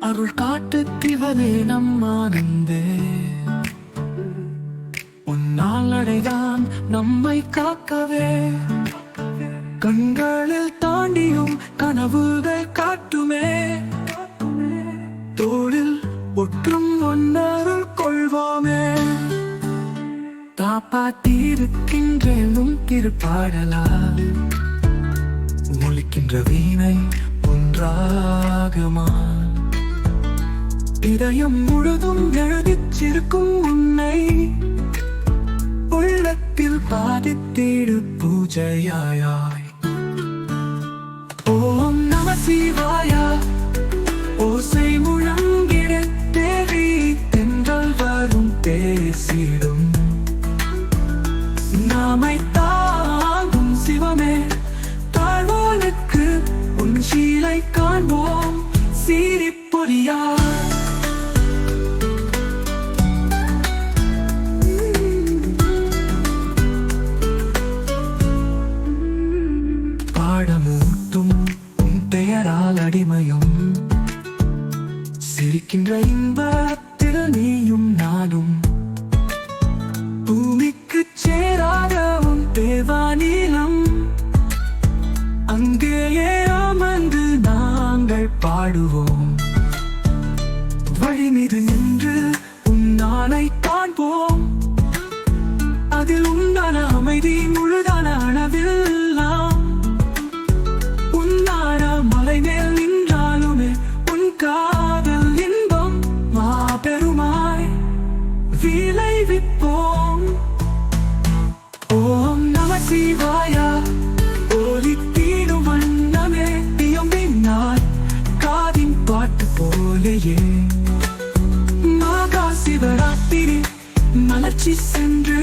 அருள் காட்டு திவனே நம்மானந்தே உன்னால் அடைதான் நம்மை காக்கவே கண்களில் தாண்டியும் கனவுகள் காட்டுமே தோளில் ஒற்றும் ஒன்னருள் கொள்வோமே காப்பாத்திருக்கின்றேனும் திருப்பாடலா ஒலிக்கின்ற வீணை ஒன்றாகமா இதயம் முழுதும் எழுதிச்சிருக்கும் உன்னை உள்ளத்தில் பாதித்தீடு பூஜையாய் ஓம் நம சிவாயா ஓசை முழங்கிட தேவி தென்றல் வரும் பேசிடும் நாமை தாங்கும் சிவமே தாழ்வானுக்கு உன் சீலை காண்போம் சீரிப்பொடியா பாடமூட்டும் உன் பெயரால் அடிமையும் சிரிக்கின்ற இன்பத்தில் நீயும் நானும் பூமிக்கு சேராத உன் தேவானிலம் அங்கேயே அமர்ந்து நாங்கள் பாடுவோம் வழி மீது நின்று உன் நாளை காண்போம் அதில் உண்டான அமைதி முழுதான அளவெல்லாம் உன்னான மலை மேல் நின்றாலுமே உன் காதல் இன்பம் மாபெருமாய் விளைவிப்போம் ஓம் நம சிவாயா ஒலித்தீடும் வண்ணமே பியம்பினால் காதின் பாட்டு போலேயே மகா சிவராத்திரி மலர்ச்சி சென்று